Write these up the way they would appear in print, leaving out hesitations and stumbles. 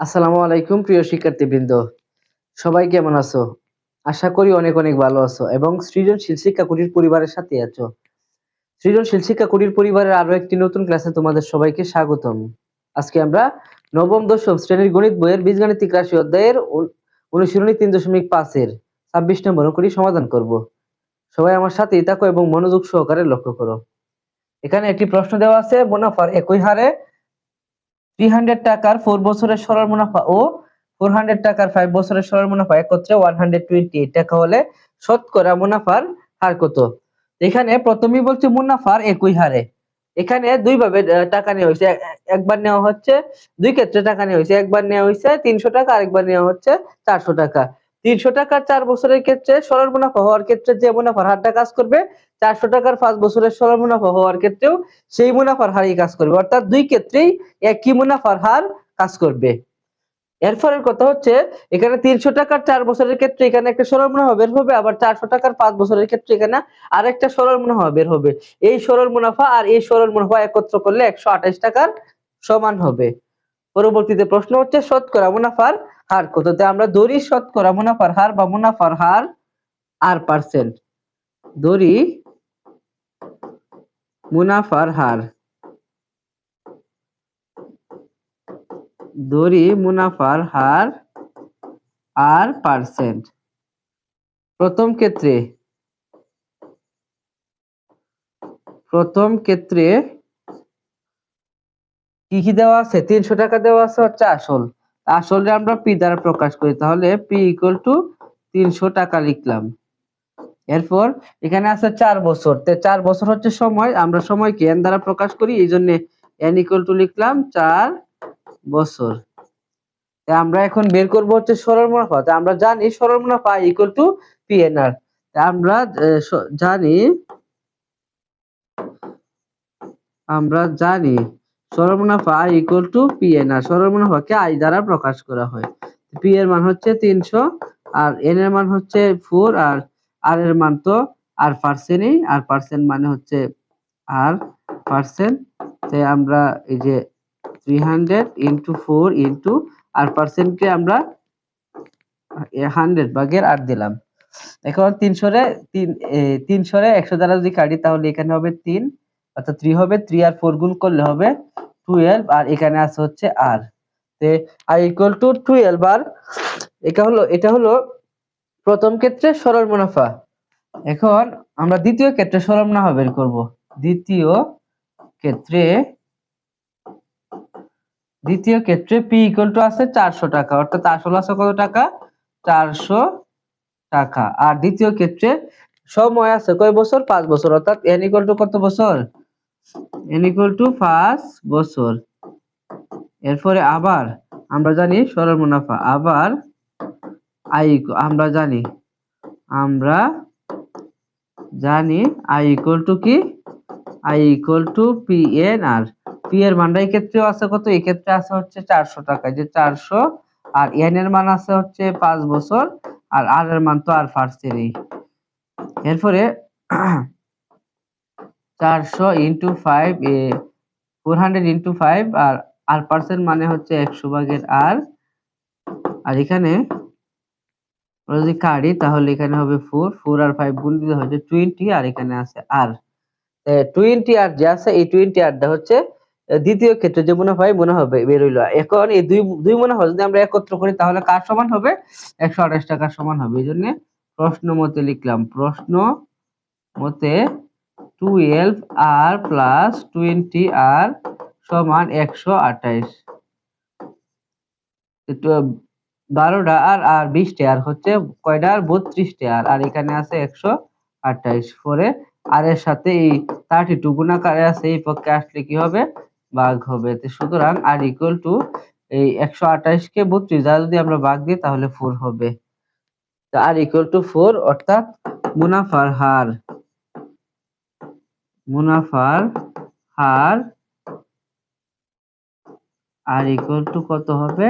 আসসালামু আলাইকুম প্রিয় শিক্ষার্থীবৃন্দ। সবাই কেমন আছো? আশা করি অনেক অনেক ভালো আছো এবং সৃজনশীল শিক্ষা কুটির পরিবারের সাথে আছো। সৃজনশীল শিক্ষা কুটির পরিবারের আরো একটি নতুন ক্লাসে তোমাদের সবাইকে স্বাগতম। আজকে আমরা নবম দশম শ্রেণীর গণিত বইয়ের বীজগাণিতিক রাশি অধ্যায়ের অনুশীলনী ৩.৫ এর ২৬ নম্বর অঙ্কটি সমাধান করব। সবাই আমার সাথেই থাকো এবং মনোযোগ সহকারে লক্ষ্য করো। এখানে একটি প্রশ্ন দেওয়া আছে, মুনাফার একই হারে 300 টাকার 4 বছরের সরল মুনাফা ও 400 টাকার 5 বছরের সরল মুনাফা একত্রে 128 টাকা হলে শতকরা মুনাফার হার কত? এখানে প্রথমেই বলছে মুনাফার একই হারে। এখানে দুই ভাবে টাকা নেওয়া হয়েছে। একবার নেওয়া হচ্ছে, দুই ক্ষেত্রে টাকা নেওয়া হয়েছে। একবার নেওয়া হয়েছে 300 টাকা, আরেকবার নেওয়া হচ্ছে 400 টাকা। 300 টাকার 4 বছরের ক্ষেত্রে সরল মুনাফা হওয়ার ক্ষেত্রে যে মুনাফার হারটা কাজ করবে, 400 টাকার 5 বছরের সরল মুনাফা হওয়ার ক্ষেত্রেও সেই মুনাফার হারই কাজ করবে। অর্থাৎ দুই ক্ষেত্রেই একই মুনাফার হার কাজ করবে। এরপরের কথা হচ্ছে, এখানে 300 টাকার 4 বছরের ক্ষেত্রে এখানে একটা সরল মুনাফা বের হবে, আবার 400 টাকার 5 বছরের ক্ষেত্রে এখানে আরেকটা সরল মুনাফা বের হবে। এই সরল মুনাফা আর এই সরল মুনাফা একত্র করলে 128 টাকার সমান হবে। পরবর্তীতে প্রশ্ন হচ্ছে শতকরা মুনাফার হার কত? তো আমরা ধরি শতকরা মুনাফার হার বা মুনাফার হার R%। ধরি মুনাফার হার, ধরি মুনাফার হার R%। প্রথম ক্ষেত্রে কি কি দেওয়া আছে? 300 টাকা দেওয়া আছে হচ্ছে আসল। আসলে আমরা পি দ্বারা প্রকাশ করি, তাহলে পি ইকুয়াল টু 300 টাকা লিখলাম। এরপর এখানে আছে 4 বছর, 4 বছর হচ্ছে সময়, আমরা সময়কে এন দ্বারা প্রকাশ করি, এই জন্য এন ইকুয়াল টু লিখলাম 4 বছর। আমরা এখন বের করব হচ্ছে সরল মুনাফা। আমরা জানি সরল মুনাফা ইকুয়াল টু পিএনআর। আমরা জানি সরল মুনাফা ইকুয়াল টু পিএনআর। সরল মুনাফাকে আই দ্বারা প্রকাশ করা হয়। পি এর মান হচ্ছে 300, আর এন এর মান হচ্ছে 4, আর আর এর মান তো আর পার্সেন্টই, আর পার্সেন্ট মানে হচ্ছে আর পার্সেন্ট। তাই আমরা এই যে 300 ইন্টু 4 ইন্টু আর পার্সেন্টকে আমরা 100 ভাগের 8 দিলাম। এখন 300 রে 100 দ্বারা যদি কাটি তাহলে এখানে হবে 3, অর্থাৎ 3 হবে, 3 আর 4 গুণ করলে হবে 12, আর এখানে আছে হচ্ছে আর। তে i ইকুয়াল টু 12 আর এটা হলো প্রথম ক্ষেত্রে সরল মুনাফা। এখন আমরা দ্বিতীয় ক্ষেত্রে সরল মুনাফা বের করব। দ্বিতীয় ক্ষেত্রে p ইকুয়াল টু আছে 400 টাকা, অর্থাৎ আসল আছে কত টাকা? 400 টাকা। আর দ্বিতীয় ক্ষেত্রে সময় আছে কয় বছর? 5 বছর, অর্থাৎ n ইকুয়াল টু কত বছর? n ইকুয়াল টু 5 বছর। এরপরে আবার আমরা জানি সরল মুনাফা, আবার আমরা জানি i ইকুয়াল টু কি? i equal to PNR। p এর মানটা এই ক্ষেত্রেও আছে কত? এই ক্ষেত্রে আছে হচ্ছে 400 টাকা, যে 400, আর n এর মান আছে হচ্ছে 5 বছর, আর r এর মান তো আর পার্সেন্টই। এরপরে 400 ইন্টু 5, 400 ইন্টু 5, আর পার্সেন্ট মানে হচ্ছে 100 ভাগের আর। আর এখানে যদি কাটি তাহলে এখানে হবে 4 আর 5 গুণ দিলে হচ্ছে 20, আর এখানে আছে আর 20 আর যে আছে, এই 20 আরটা হচ্ছে দ্বিতীয় ক্ষেত্রে যে মুনাফা বের হইলো। এখন এই দুই মুনাফা যদি আমরা একত্র করি তাহলে কার সমান হবে? 128 টাকার সমান হবে। এই জন্য প্রশ্ন মতে লিখলাম, প্রশ্ন মতে 12 আর প্লাস 20 আর সমান 128। 12টা আর 20টা আর হচ্ছে কয়টা? 32টা আর এখানে আছে 128। পরে আর এর সাথে এই 32 গুণাকারে আছে, এই পক্ষে আসলে কি হবে? ভাগ হবে। সুতরাং আর ইকুয়াল টু এই 128 কে 32 দ্বারা যদি আমরা ভাগ দিই তাহলে 4 হবে। আর ইকুয়াল টু 4, অর্থাৎ মুনাফার হার আর ইকুয়াল টু কত হবে?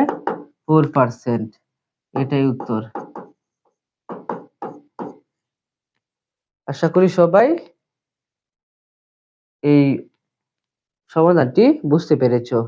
4%। এটাই উত্তর। আশা করি সবাই এই সমাধানটি বুঝতে পেরেছো।